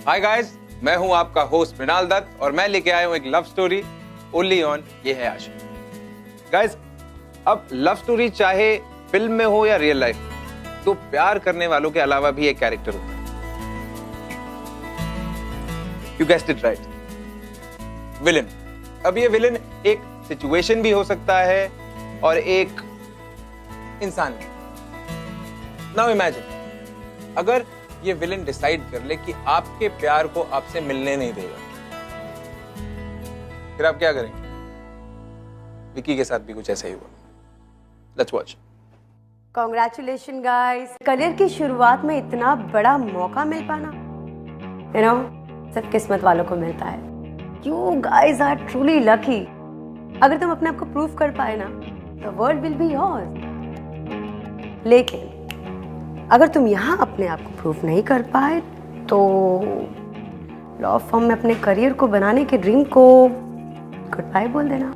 Hi guys, मैं हूं आपका होस्ट मृणाल दत्त और मैं लेके आया हूं एक लव स्टोरी ओनली ऑन ये है आशिक। गाइस, अब लव स्टोरी चाहे फिल्म में हो या रियल लाइफ, तो प्यार करने वालों के अलावा भी एक कैरेक्टर होता है। You guessed it right, villain. अब ये विलेन एक सिचुएशन भी हो सकता है और एक इंसान भी। नाउ इमेजिन अगर ये विलेन डिसाइड कर ले कि आपके प्यार को आपसे मिलने नहीं देगा, फिर आप क्या करेंगे? विकी के साथ भी कुछ ऐसा ही हुआ। Let's watch. Congratulation guys, career की शुरुआत में इतना बड़ा मौका मिल पाना सब किस्मत वालों को मिलता है। You guys are truly lucky. अगर तुम अपने आप को प्रूव कर पाए ना, the world will be yours. लेकिन अगर तुम यहाँ अपने आप को प्रूव नहीं कर पाए तो लॉ फर्म में अपने करियर को बनाने के ड्रीम को गुड बाय बोल देना।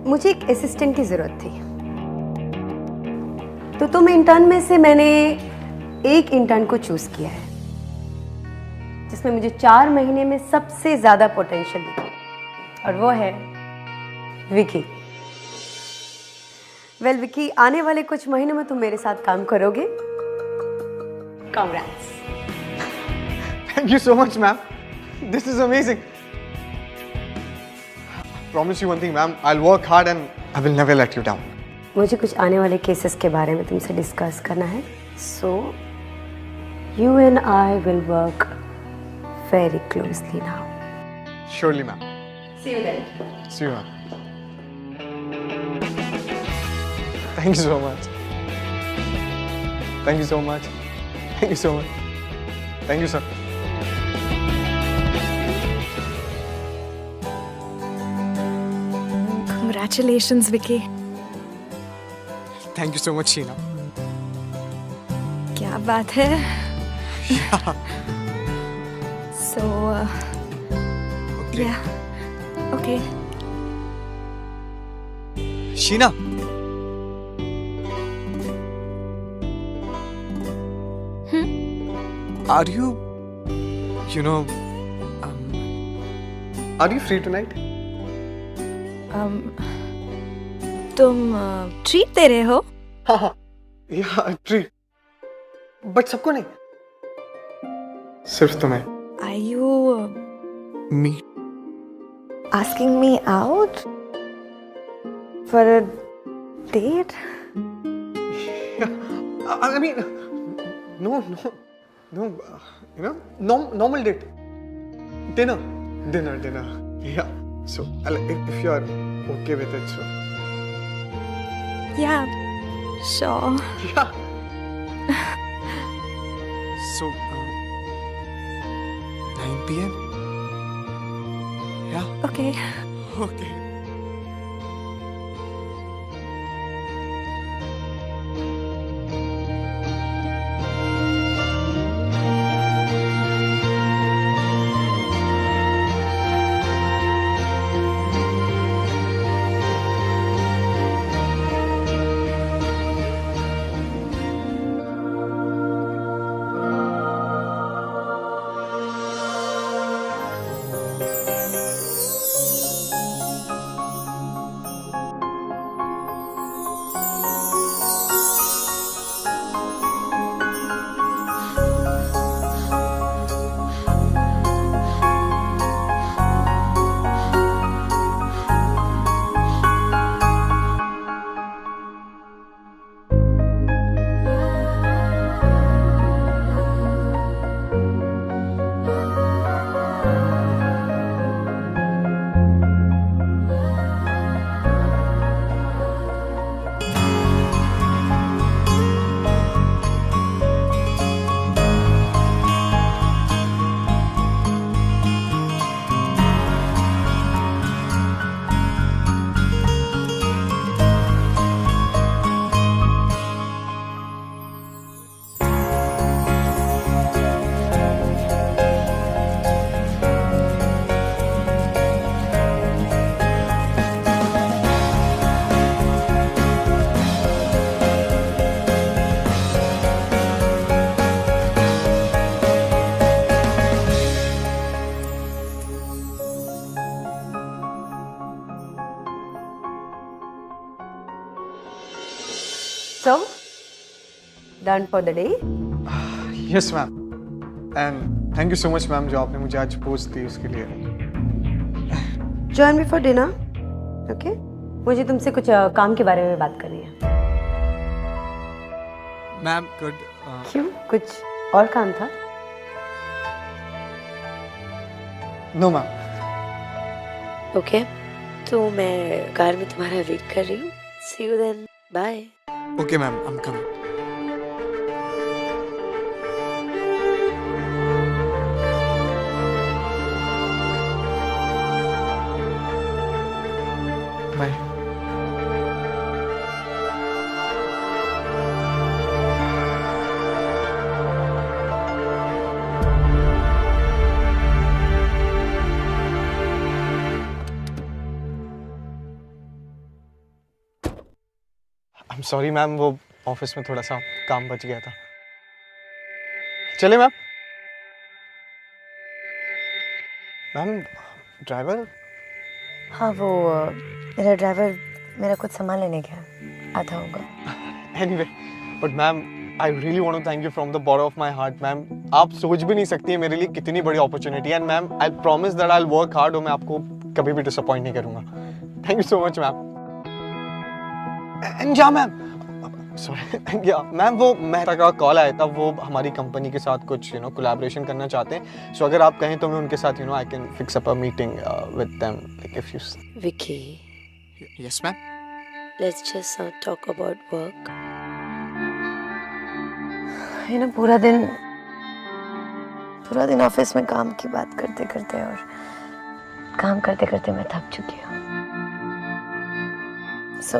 मुझे एक असिस्टेंट की जरूरत थी, तो तुम इंटर्न में से मैंने एक इंटर्न को चूज किया है जिसमें मुझे 4 महीने में सबसे ज्यादा पोटेंशियल दिखा, और वो है विकी। विकी, आने वाले कुछ महीनों में तुम मेरे साथ काम करोगे। Congrats. Thank you so much, ma'am. This is amazing. Promise you one thing, ma'am. I'll work hard and I will never let you down. मुझे कुछ आने वाले केसेस के बारे में तुमसे डिस्कस करना है, so you and I will work very closely now. Surely, ma'am. See you then. See you, ma'am. Thank you so much. Thank you so much. Thank you so much. Thank you, sir. Congratulations, Vicky. Thank you so much, Sheena. क्या बात है? So, Okay. yeah, okay. Sheena. Are you are you free tonight? तुम treat दे रहे हो? हाँ, yeah, treat. But सबको नहीं, सिर्फ तुम्हें। Are you Me. asking me out for a date? I mean, no, normal date. Dinner. Yeah. So, if you are okay with it, so. Yeah, sure. Yeah. So, 9 p.m. Yeah. Okay. Okay. done for the day? Yes, ma'am. And thank you so much, ma'am, जो आपने मुझे आज post दी उसके लिए. Join me for dinner. Okay? मुझे तुमसे कुछ काम के बारे में बात करनी है. Ma'am, good. क्यों? कुछ और काम था? No, ma'am. ओके तो मैं कार में तुम्हारा वेट कर रही हूँ. See you then. Bye. Okay, ma'am, I'm coming. Bye. I'm sorry, ma'am, वो ऑफिस में थोड़ा सा काम बच गया था. चले मैम. Ma'am, driver. हाँ वो मेरा ड्राइवर मेरा कुछ सामान लेने गया. आता होगा. Anyway, but ma'am, I really want to thank you from the bottom of my heart, ma'am. आप सोच भी नहीं सकती है मेरे लिए कितनी बड़ी अपॉर्चुनिटी है. And ma'am, I'll promise that I'll work hard और मैं आपको कभी भी डिसअपॉइंट नहीं करूँगा. Thank you so much, ma'am. And या मैम, सॉरी, या मैम, वो मेहरा का कॉल आया था. वो हमारी कंपनी के साथ कुछ कोलैबोरेशन करना चाहते हैं. सो अगर आप कहें तो मैं उनके साथ I can fix up a meeting with them like if you. Vicky, yes ma'am. Let's just not talk about work. ये ना पूरा दिन ऑफिस में काम की बात करते करते और काम करते करते मैं थक चुकी हूँ. सो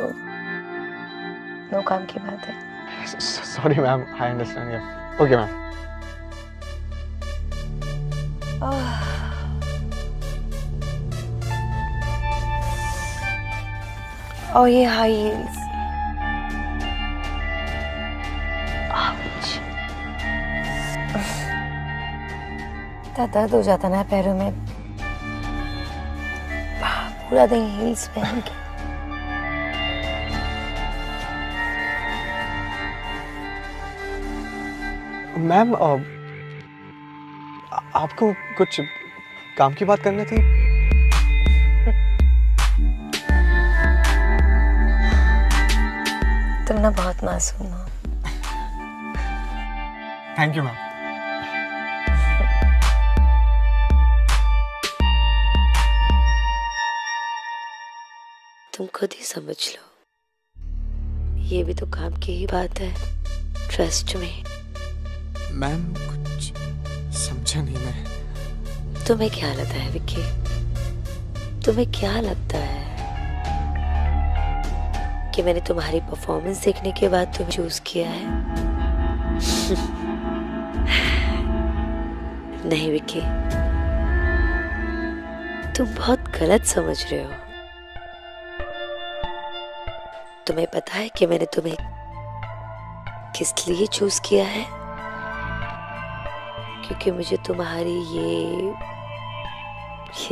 नो काम की बात है. Sorry ma'am, I understand. या ओके मैम. और ये हाई हील्स. इतना दर्द हो जाता ना पैरों में पूरा दिन हील्स पहन के. मैम, आपको कुछ काम की बात करनी थी. तुम ना बहुत मासूम हो. Thank you ma'am. तुम खुद ही समझ लो. ये भी तो काम की ही बात है. ट्रस्ट में. मैम, कुछ समझा नहीं मैं. तुम्हें क्या लगता है विक्की? तुम्हें क्या लगता है कि मैंने तुम्हारी परफॉर्मेंस देखने के बाद तुम्हें चूज किया है? नहीं विक्की, तुम बहुत गलत समझ रहे हो. तुम्हें पता है कि मैंने तुम्हें किस लिए चूज किया है? क्योंकि मुझे तुम्हारी ये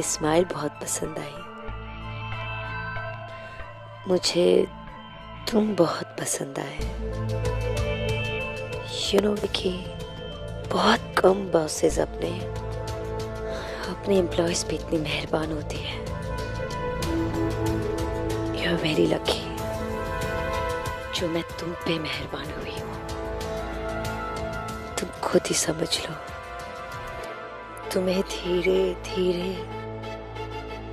स्माइल बहुत पसंद आई. मुझे तुम बहुत पसंद आए. यू नो विकी, बहुत कम बॉसेस अपने एम्प्लॉयज पे इतनी मेहरबान होती है. यू आर वेरी लकी जो मैं तुम पे मेहरबान हुई हूँ. तुम खुद ही समझ लो. तुम्हें धीरे धीरे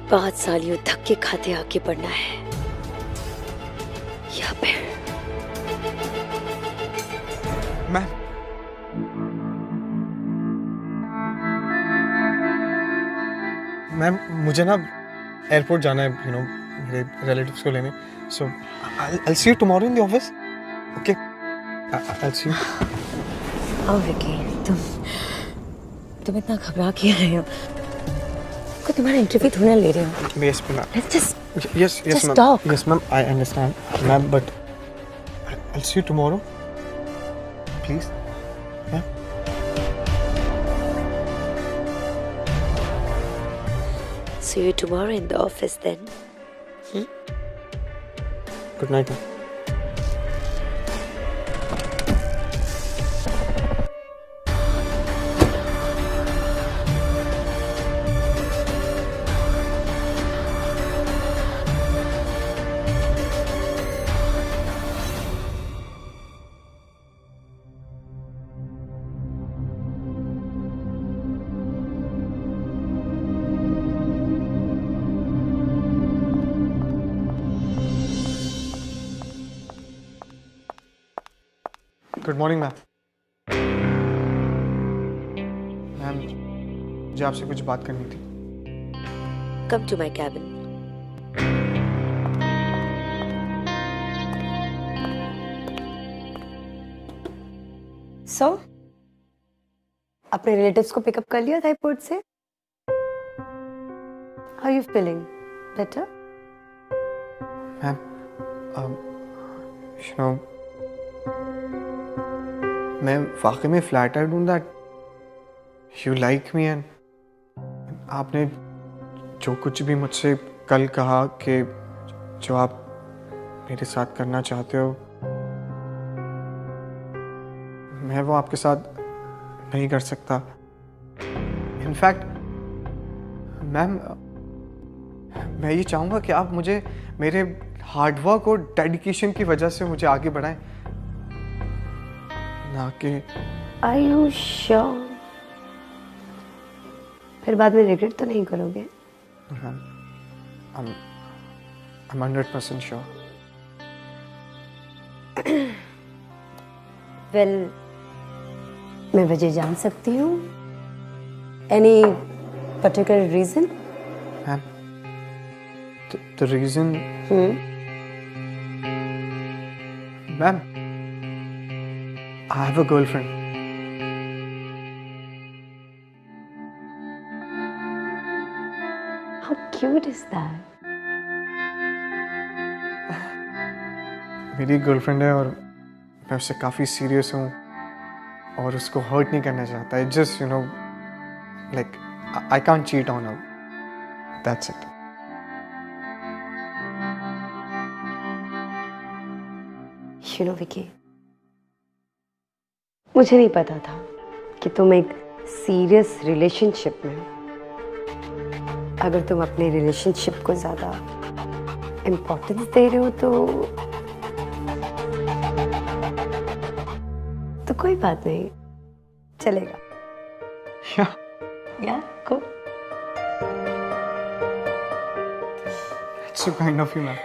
5 सालियों धक्के खाते आगे बढ़ना है. या फिर मैम, मुझे ना एयरपोर्ट जाना है, मेरे रिलेटिव्स को लेने. सो I'll see you tomorrow in the office. Okay? I'll see you. आओ विकी, तुम इतना घबरा क्यों रहे हो? को तुम्हारा इंटरव्यू थोड़ा ले रहे हो. Yes, ma'am. Let's Yes, just ma'am. talk. Yes, ma'am. I understand, ma'am. But I'll see you tomorrow. Please, ma'am. see you tomorrow in the office then. Good night, ma'am. Good morning ma'am. Ma'am, मुझे आपसे कुछ बात करनी थी। Come to my cabin. सो अपने relatives को pickup कर लिया था एयरपोर्ट से? How you feeling? Better? Ma'am, you know, मैं वाकई में फ्लैटर्ड हूँ that you like me and आपने जो कुछ भी मुझसे कल कहा कि जो आप मेरे साथ करना चाहते हो, मैं वो आपके साथ नहीं कर सकता। इनफैक्ट मैम, मैं ये चाहूँगा कि आप मुझे मेरे हार्डवर्क और डेडिकेशन की वजह से मुझे आगे बढ़ाएं, ना कि Are you sure? फिर बाद में रिग्रेट तो नहीं करोगे? I'm 100% sure. Well, मैं वजह जान सकती हूँ? Any particular reason? Ma'am, the reason, ma'am, I have a girlfriend. How cute is that? मेरी गर्लफ्रेंड है और मैं उससे काफ़ी सीरियस हूँ और उसको हर्ट नहीं करना चाहता। It just, you know, like I can't cheat on her. That's it. You know, Vicky, मुझे नहीं पता था कि तुम एक सीरियस रिलेशनशिप में हो। अगर तुम अपने रिलेशनशिप को ज्यादा इम्पोर्टेंस दे रहे हो तो कोई बात नहीं, चलेगा। Yeah. या को It's so kind of you, ma'am.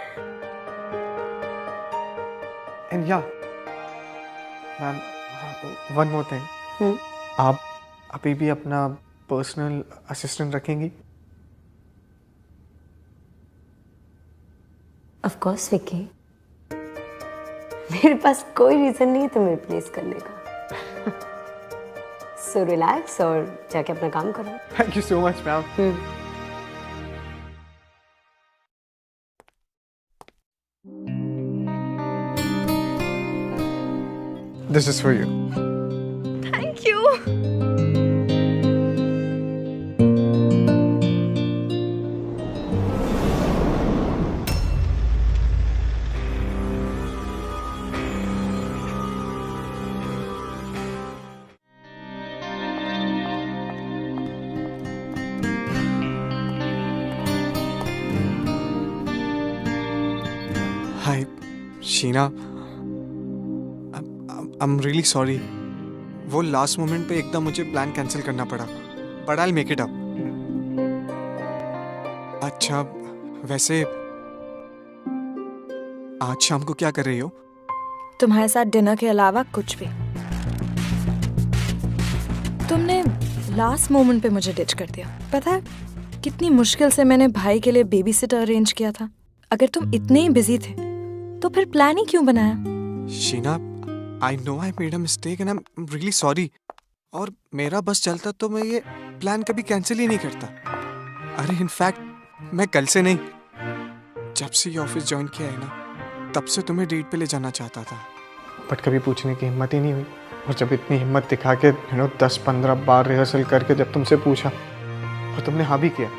And yeah, ma'am, one more thing. आप अभी भी अपना पर्सनल असिस्टेंट रखेंगी? ऑफ कोर्स विकी, मेरे पास कोई रीजन नहीं है तुम्हें रिप्लेस करने का। सो रिलैक्स और जाके अपना काम करो। Thank you so much, ma'am. This is for you. Thank you. Hi, Sheena. I'm really sorry. वो लास्ट मोमेंट पे एकदम मुझे प्लान कैंसिल करना पड़ा, but I'll make it up. अच्छा, वैसे आज शाम को क्या कर रही हो? तुम्हारे साथ डिनर के अलावा कुछ भी। तुमने लास्ट मोमेंट पे मुझे डिच कर दिया। पता है कितनी मुश्किल से मैंने भाई के लिए बेबी सिटर अरेंज किया था। अगर तुम इतने ही बिजी थे तो फिर प्लान ही क्यों बनाया? Sheena, I know I made a mistake and I'm really sorry. और मेरा बस चलता तो मैं ये प्लान कभी कैंसिल ही नहीं करता। अरे इनफैक्ट मैं कल से नहीं, जब से ये ऑफिस ज्वाइन किया है ना, तब से तुम्हें डेट पे ले जाना चाहता था, बट कभी पूछने की हिम्मत ही नहीं हुई। और जब इतनी हिम्मत दिखा के 10-15 बार रिहर्सल करके जब तुमसे पूछा और तुमने हाँ भी किया,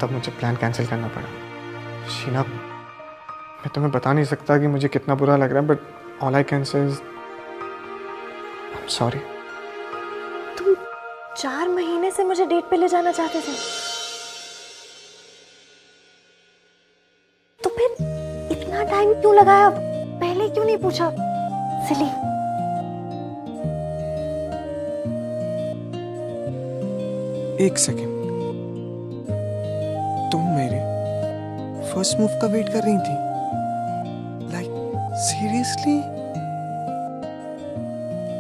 तब मुझे प्लान कैंसिल करना पड़ा। शीना, मैं तुम्हें बता नहीं सकता कि मुझे कितना बुरा लग रहा है, but all I can say is I am sorry. तुम 4 महीने से मुझे डेट पे ले जाना चाहते थे, तो फिर इतना टाइम क्यों लगाया? पहले क्यों नहीं पूछा? सिली। एक सेकेंड, तुम मेरे फर्स्ट मूव का वेट कर रही थी? Like seriously?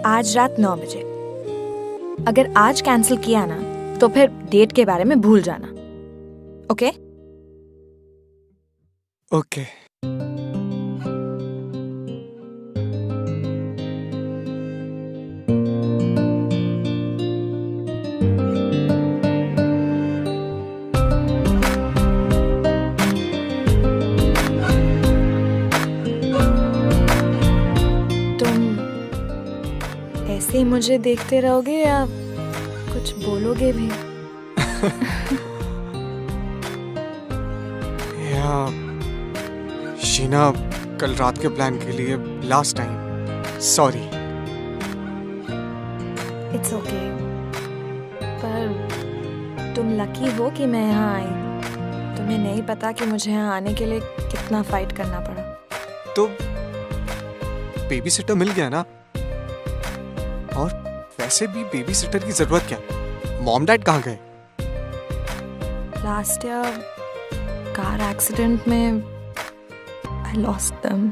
आज रात 9 बजे। अगर आज कैंसिल किया ना तो फिर डेट के बारे में भूल जाना, ओके? ओके। ऐसे ही मुझे देखते रहोगे या कुछ बोलोगे भी? या शीना, कल रात के प्लान के लिए last time sorry. It's okay. पर तुम लकी हो कि मैं यहाँ आई। तुम्हें नहीं पता कि मुझे यहाँ आने के लिए कितना फाइट करना पड़ा। तो बेबी सिटर मिल गया ना, और वैसे भी बेबी सिटर की जरूरत क्या? मॉम डैड कहाँ गए? लास्ट ईयर कार एक्सीडेंट में I lost them.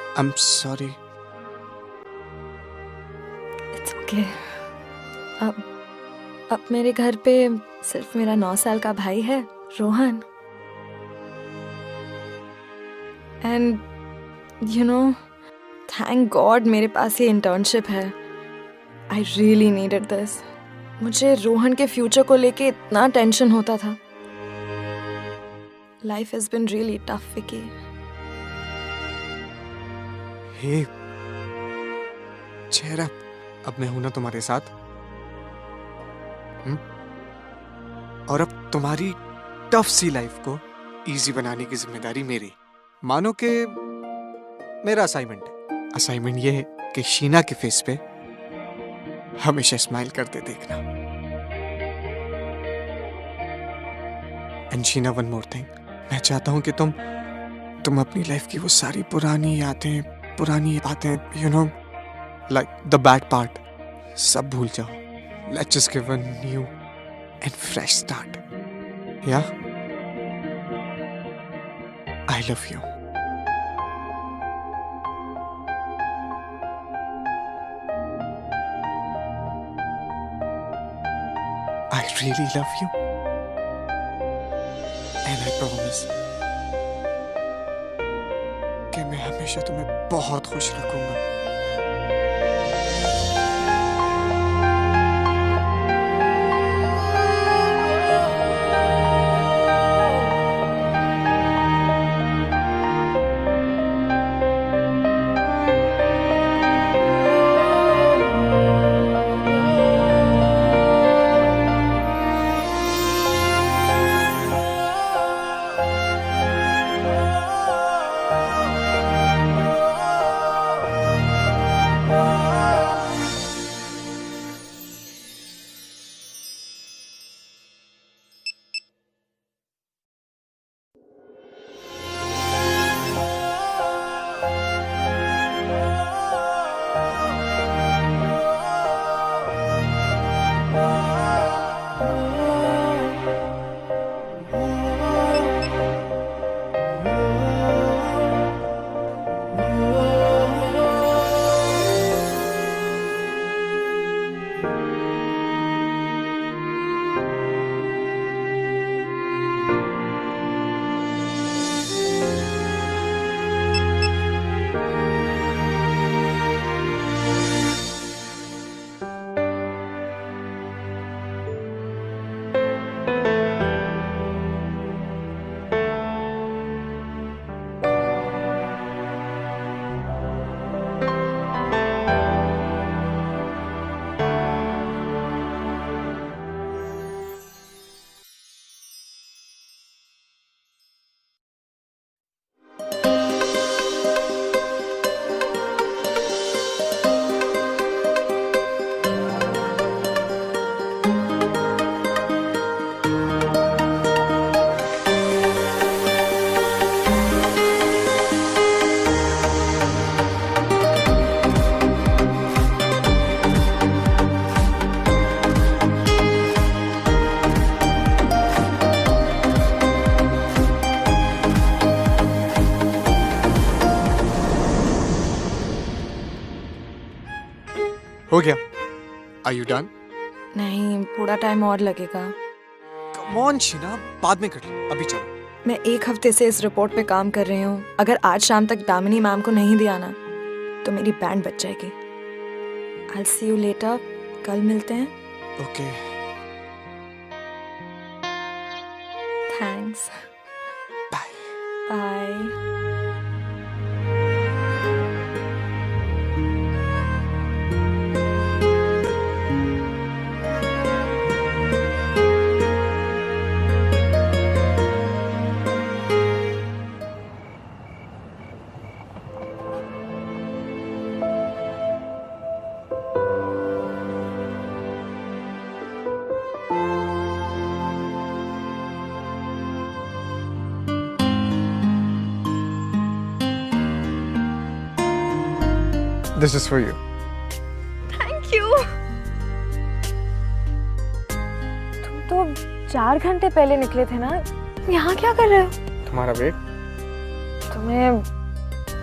I am sorry. It's okay. अब मेरे घर पे सिर्फ मेरा 9 साल का भाई है, Rohan. And you know, thank God मेरे पास ये इंटर्नशिप है। I really needed this. मुझे रोहन के फ्यूचर को लेके इतना टेंशन होता था। Life has been really tough, Vicky. हे चेहरा, अब मैं हूं ना तुम्हारे साथ। और अब तुम्हारी टफ सी लाइफ को इजी बनाने की जिम्मेदारी मेरी। मानो कि मेरा असाइनमेंट है। असाइनमेंट ये है कि शीना के फेस पे हमेशा स्माइल करते देखना। And Sheena, one more thing, मैं चाहता हूं कि तुम अपनी लाइफ की वो सारी पुरानी यादें, पुरानी बातें, you know, like the bad part, सब भूल जाओ। Let's just give a new and fresh start. Yeah I love you. I really love you, and I promise कि मैं हमेशा तुम्हें बहुत खुश रखूंगा। हो गया? Are you done? नहीं, थोड़ा टाइम और लगेगा। Come on शीना, बाद में कर लो, अभी चलो। मैं 1 हफ्ते से इस रिपोर्ट पे काम कर रही हूँ। अगर आज शाम तक दामिनी मैम को नहीं दिया ना, तो मेरी बैंड बच जाएगी। I'll see you later. कल मिलते हैं। Okay. Thanks. Bye. Bye. This is for you. Thank you. तुम तो 4 घंटे पहले निकले थे ना? यहाँ क्या कर रहे हो? तुम्हारा वेट? तुम्हें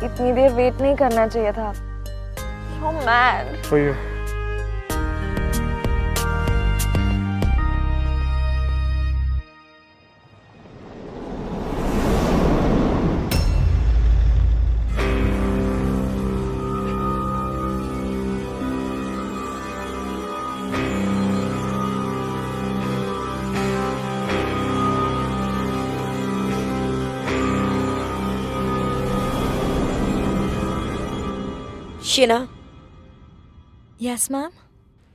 इतनी देर वेट नहीं करना चाहिए था। So mad. For you. Sheena, Yes ma'am.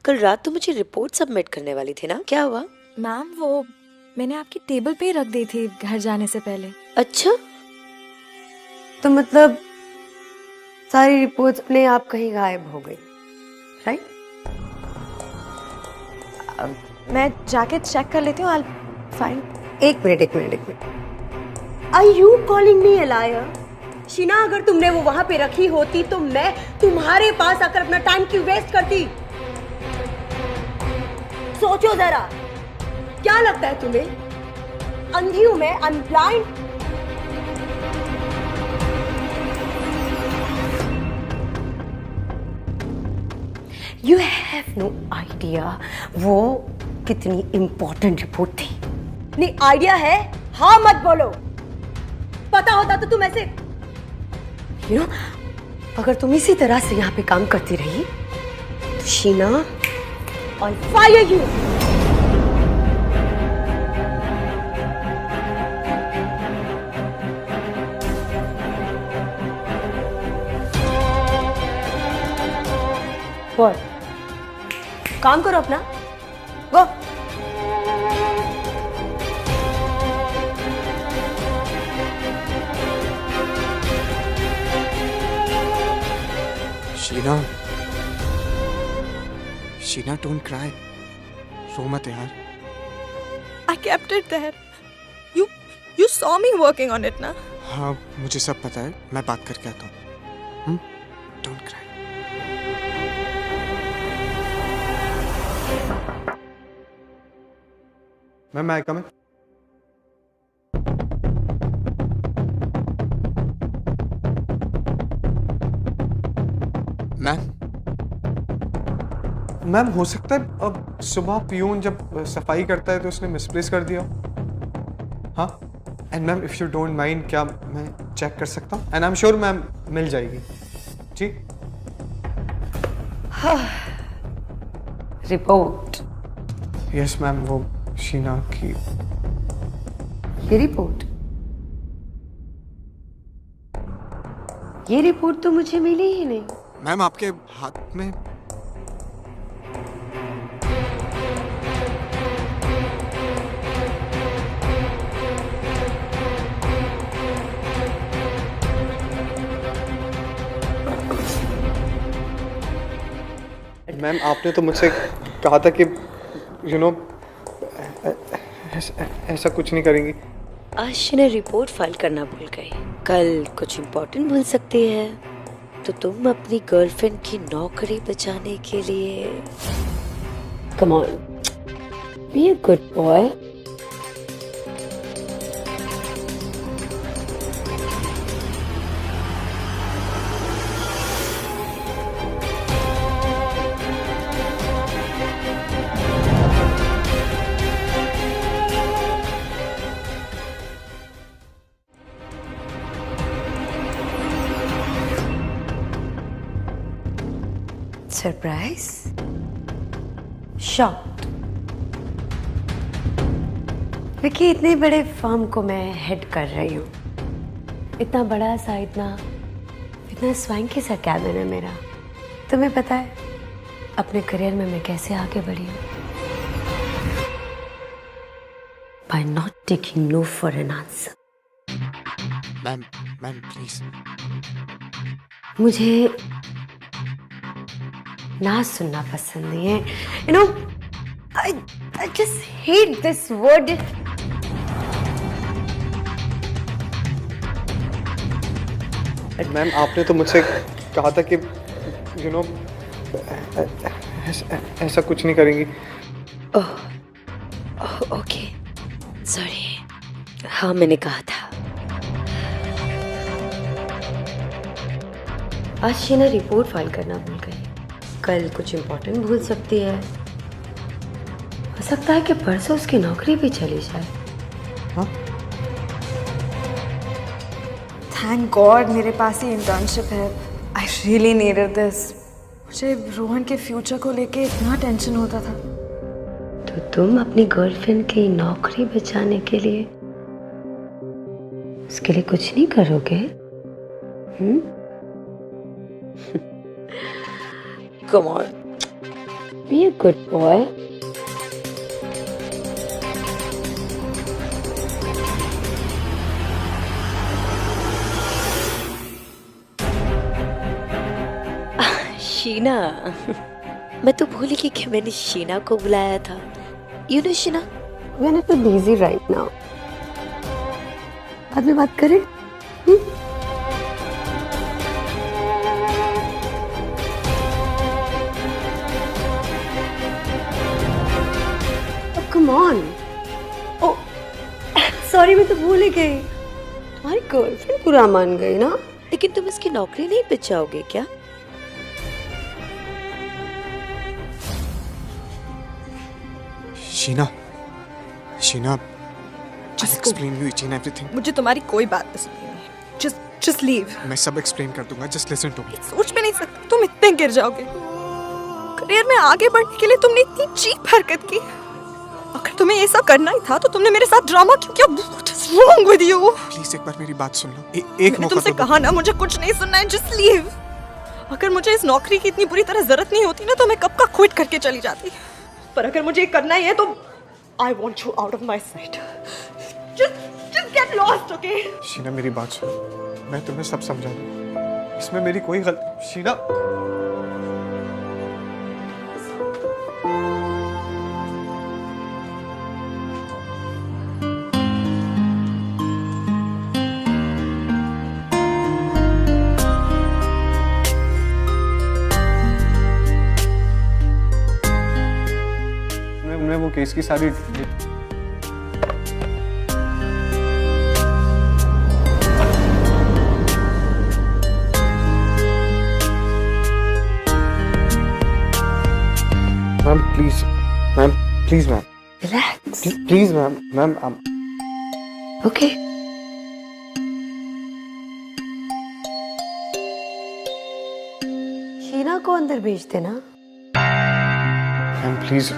कल रात तो मुझे रिपोर्ट सबमिट करने वाली थी ना, क्या हुआ? मैम वो मैंने आपकी टेबल पे ही रख दी थी घर जाने से पहले। अच्छा, तो मतलब सारी रिपोर्ट्स अपने आप कहीं गायब हो गई, राइट? मैं जाके चेक कर लेती हूँ। I'll find. एक minute. Are you calling me a liar? Sheena, अगर तुमने वो वहां पे रखी होती तो मैं तुम्हारे पास आकर अपना टाइम क्यों वेस्ट करती? सोचो जरा, क्या लगता है तुम्हें? अंधी हूं मैं, I'm blind? You have no idea वो कितनी इंपॉर्टेंट रिपोर्ट थी। नहीं आइडिया है? हाँ मत बोलो। पता होता तो तुम ऐसे अगर तुम इसी तरह से यहाँ पे काम करती रही तो Sheena, I'll fire you. What? काम करो अपना। Go. Sheena, don't cry. रो मत यार। I kept it there. You saw me working on it ना? हाँ, मुझे सब पता है। मैं बात करके आता हूँ। Don't cry. मैम, मैं कम है? मैम हो सकता है अब सुबह पियून जब सफाई करता है तो उसने मिसप्लेस कर दिया। हाँ, and ma'am if you don't mind, क्या मैं चेक कर सकता हूँ? And I am sure ma'am मिल जाएगी। जी रिपोर्ट? यस मैम, वो शीना की। ये रिपोर्ट? ये रिपोर्ट तो मुझे मिली ही नहीं। मैम आपके हाथ में मैम आपने तो मुझसे कहा था कि ऐसा कुछ नहीं करेंगी। आज शीना रिपोर्ट फाइल करना भूल गई, कल कुछ इम्पोर्टेंट भूल सकती है, तो तुम अपनी गर्लफ्रेंड की नौकरी बचाने के लिए come on, be a good boy. Surprise, shocked. Vicky, इतने बड़े फर्म को मैं हेड कर रही हूँ, इतना बड़ा सा, इतना स्वैंकी सा कैबिन है मेरा। तुम्हें पता है अपने करियर में मैं कैसे आगे बढ़ी हूँ? By not taking no for an answer. Ma'am please. मुझे ना सुनना पसंद नहीं है। You know, I just hate this word. Ma'am आपने तो मुझसे कहा था कि यू नो ऐसा कुछ नहीं करेंगी। Okay, sorry. हाँ, मैंने कहा था। आज शीना रिपोर्ट फाइल करना भूल गई। कल कुछ इम्पोर्टेंट भूल सकती है। हो सकता है कि परसों उसकी नौकरी भी चली जाए। हाँ? थैंक गॉड मेरे पास ही इंटर्नशिप है। I really needed this. मुझे रोहन के फ्यूचर को लेके इतना टेंशन होता था। तो तुम अपनी गर्लफ्रेंड की नौकरी बचाने के लिए उसके लिए कुछ नहीं करोगे? Come on, Be a good boy. Sheena. मैं तो भूल गई कि मैंने शीना को बुलाया था। You know Sheena? We are not busy right now. बाद में बात करें? Come on. Oh, sorry, मैं तो भूल ही गई। तुम्हारी गर्लफ्रेंड बुरा मान गई ना? लेकिन तुम इसकी नौकरी नहीं बचाओगे क्या? Sheena, I'll explain you each and everything. मुझे तुम्हारी कोई बात नहीं सुननी है। Just leave. मैं सब एक्सप्लेन कर दूंगा, just listen to me. सोच भी नहीं सकती तुम इतने गिर जाओगे। करियर में आगे बढ़ने के लिए तुमने इतनी चीप हरकत की। अगर तुम्हें ये सब करना ही था तो तुमने मेरे साथ ड्रामा क्यों किया? What is wrong with you? Please एक बार मेरी बात सुन लो। एक मैंने मौका तुमसे तो दो। कहा ना, मुझे कुछ नहीं सुनना है। Just leave. अगर मुझे इस नौकरी की इतनी बुरी तरह जरूरत नहीं होती ना तो मैं कब का क्विट करके चली जाती। पर अगर मुझे करना ही है तो I want you out of my sight. Just get lost, okay? Sheena मेरी बात सुन, मैं तुम्हें सब समझा दूँ। इसमें मेरी कोई गलती। शीना, मैं वो केस की सारी ma'am please ma'am Relax. Please ma'am Okay. Sheena को अंदर भेज देना। Ma'am please.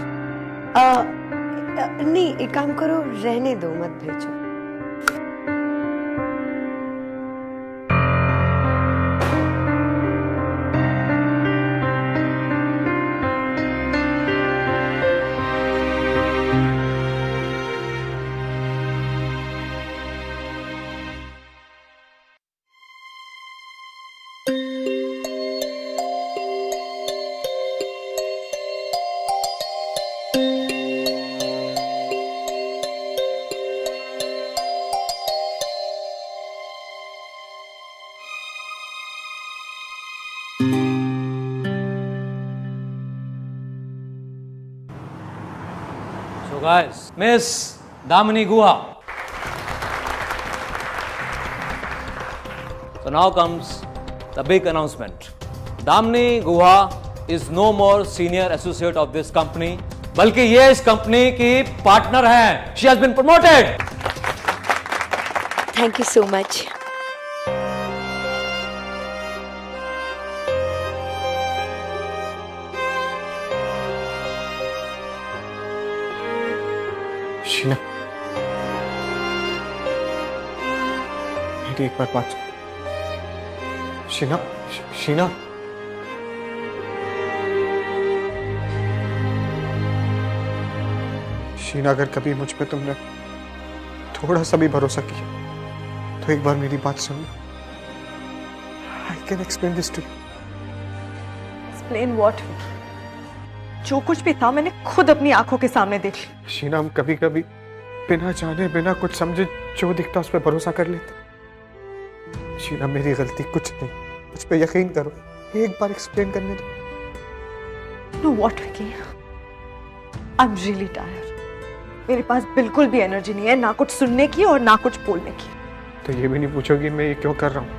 नहीं, एक काम करो, रहने दो, मत भेजो। So guys, Miss Damini Guha. So now comes the big announcement. Damini Guha is no more senior associate of this company, बल्कि ये इस कंपनी की पार्टनर है. She has been promoted. Thank you so much. Sheena, मेरी एक बार बात सुन। शीना, शीना, शीना, अगर कभी मुझ पे तुमने थोड़ा सा भी भरोसा किया तो एक बार मेरी बात सुन। I can explain this to you. Explain what? जो कुछ भी था मैंने खुद अपनी आंखों के सामने देख लिया। शीना, हम कभी कभी बिना जाने बिना कुछ समझे जो दिखता उस पर भरोसा कर लेते। शीना, मेरी गलती कुछ नहीं, मुझ पे यकीन करो, एक बार एक्सप्लेन करने दो। No what, Vicky? I'm really tired. मेरे पास बिल्कुल भी एनर्जी नहीं है, ना कुछ सुनने की और ना कुछ बोलने की। तो ये भी नहीं पूछोगी मैं ये क्यों कर रहा हूँ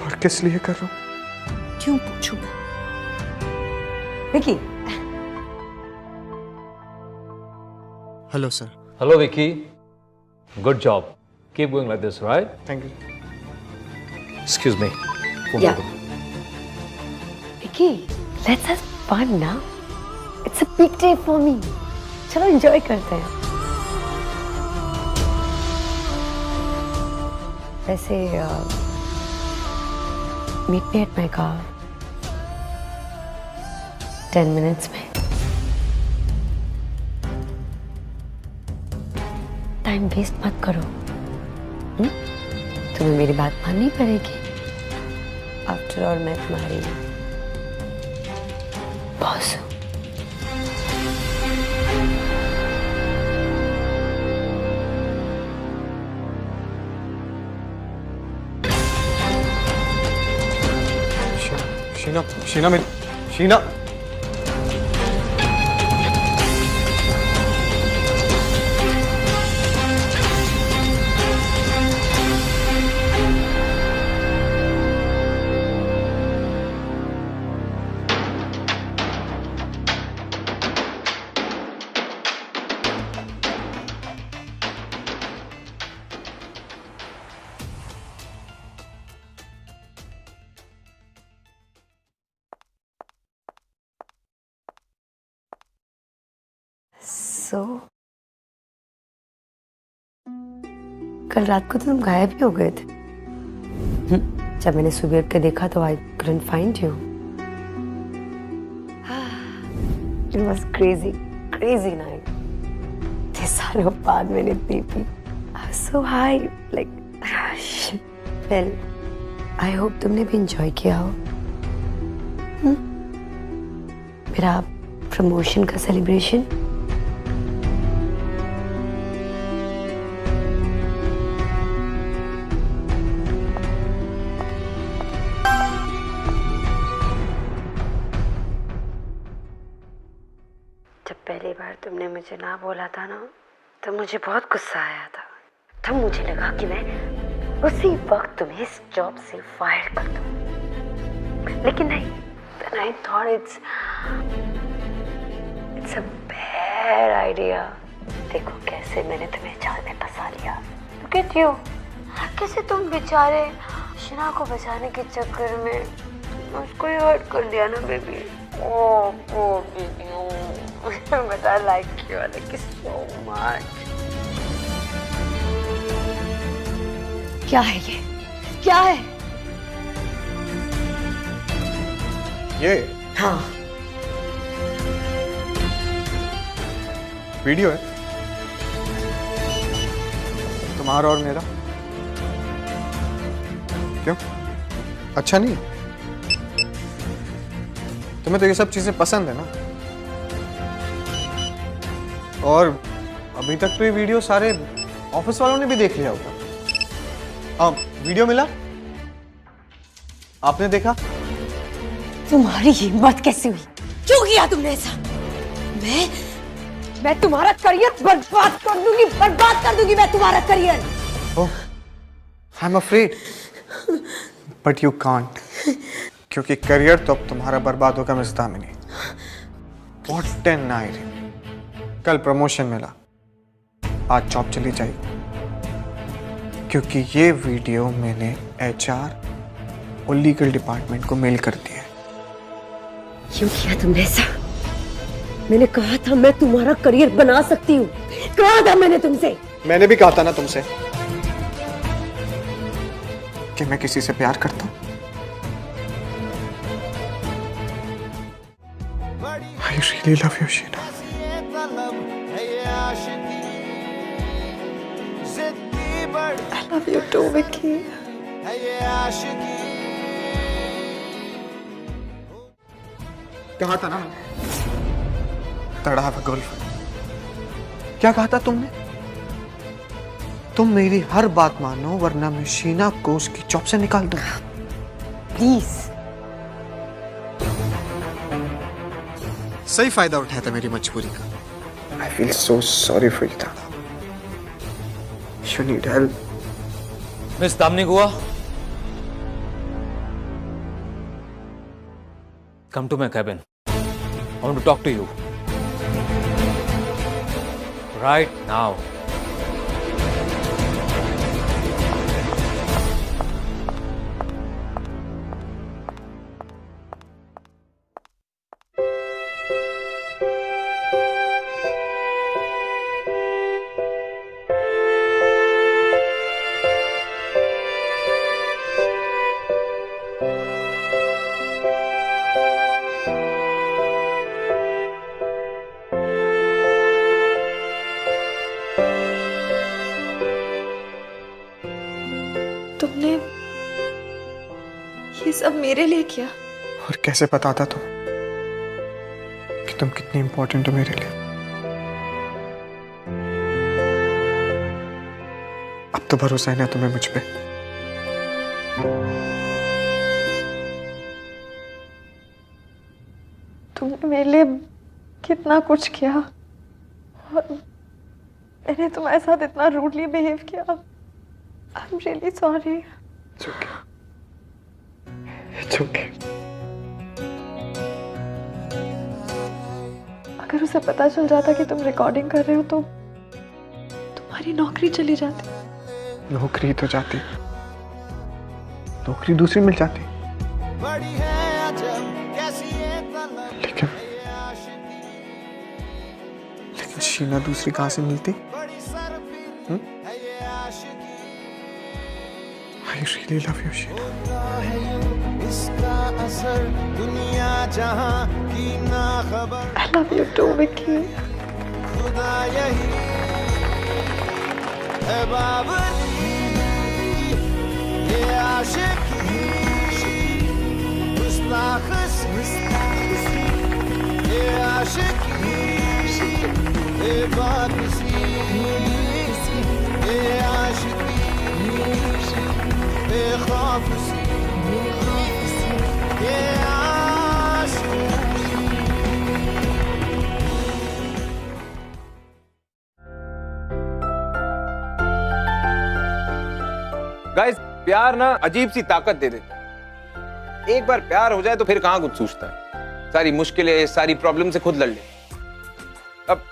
और किस लिए कर रहा हूँ? क्यों पूछूं मैं? Vicky, hello sir. Hello, Vicky. Good job. Keep going like this, right? Thank you. Excuse me. Yeah. Vicky, let's have fun now. It's a big day for me. चलो enjoy करते हैं। वैसे meet me at my car 10 minutes में। Time waste मत करो। तुम्हें मेरी बात माननी पड़ेगी। आफ्टर ऑल मैं तुम्हारी बॉस हूँ। शीना, शीना, मेरी शीना। कल रात को तो तुम गायब ही हो गए थे। जब मैंने सुबह उठ के देखा तो आई couldn't find you. It was crazy night. इतने सालों बाद मैंने इतनी P. I was so high, like well, I hope तुमने भी enjoy किया हो। मेरा प्रमोशन का सेलिब्रेशन। पहली बार तुमने मुझे ना बोला था ना, तो मुझे बहुत गुस्सा आया था। तब मुझे लगा कि मैं उसी वक्त तुम्हें इस जॉब से फायर कर दूं। लेकिन नहीं, then I thought it's a bad idea. देखो कैसे मैंने तुम्हें जाल में फंसा लिया। Look at you. कैसे तुम बेचारे शीना को बचाने के चक्कर में उसको ही हर्ट कर दिया ना baby. Oh baby, but I like you so much. क्या है ये? क्या है? ये? हाँ। वीडियो है तुम्हारा और मेरा। क्यों? अच्छा नहीं? तुम्हें तो ये सब चीजें पसंद है ना? और अभी तक तो ये वीडियो सारे ऑफिस वालों ने भी देख लिया होगा। वीडियो मिला? आपने देखा? तुम्हारी हिम्मत कैसे हुई? क्यों किया तुमने ऐसा? मैं तुम्हारा करियर बर्बाद कर दूंगी मैं तुम्हारा career. Oh, I'm afraid, but you can't, क्योंकि करियर तो अब तुम्हारा बर्बाद होगा miss Damini. What a night! कल प्रमोशन मिला, आज जॉब चली जाएगी, क्योंकि ये वीडियो मैंने HR और लीगल डिपार्टमेंट को मेल कर दिया है। क्यों किया तुमने ऐसा? मैंने कहा था मैं तुम्हारा करियर बना सकती हूँ, कहा था मैंने तुमसे। मैंने भी कहा था ना तुमसे कि मैं किसी से प्यार करता हूँ। I really love you, Sheena. I love you too, Vicky. कहा था ना तड़ा गर्लफ्रेंड। क्या कहा था तुमने? तुम मेरी हर बात मानो वरना मैं शीना को उसकी जॉब से निकाल दूंगा। प्लीज। सही फायदा उठाया था मेरी मजबूरी का। I feel so sorry for you. You need help. Miss Damini Guha, come to my cabin. I want to talk to you. Right now. तुमने ये सब मेरे लिए किया? और कैसे पता था तुम कि तुम कितनी इंपॉर्टेंट हो मेरे लिए? अब तो भरोसा है ना तुम्हें मुझ पे? तुमने मेरे लिए कितना कुछ किया और मैंने तुम्हारे साथ इतना रूडली बिहेव किया। I'm really sorry. It's okay. It's okay. अगर उसे पता चल जाता कि तुम रिकॉर्डिंग कर रहे हो तो तुम्हारी नौकरी चली जाती। नौकरी तो जाती, नौकरी दूसरी मिल जाती, लेकिन शीना दूसरी कहां से मिलती? I really love you, Sheena. I love you too, Vicky. Guys, प्यार ना अजीब सी ताकत दे देता है। एक बार प्यार हो जाए तो फिर कहां कुछ सोचता है। सारी मुश्किलें, सारी प्रॉब्लम से खुद लड़ ले। अब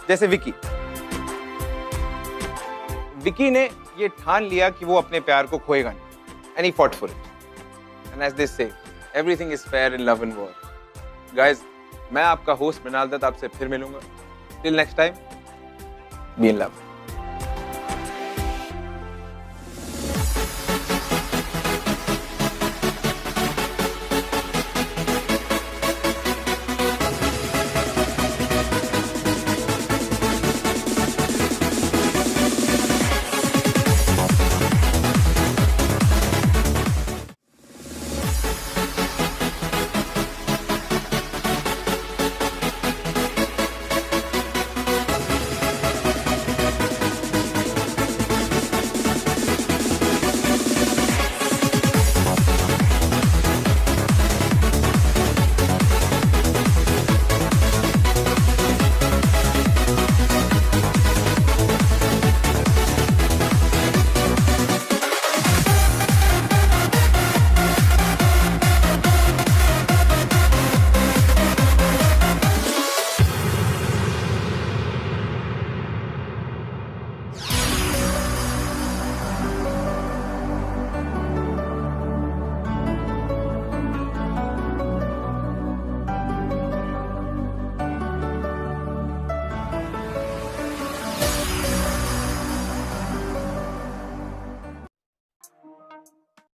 जैसे विकी ने ये ठान लिया कि वो अपने प्यार को खोएगा नहीं, and he fought for it. And as they say, everything is fair in love and war. Guys, मैं आपका होस्ट मृणाल दत्त आपसे फिर मिलूंगा. Till next time, be in love.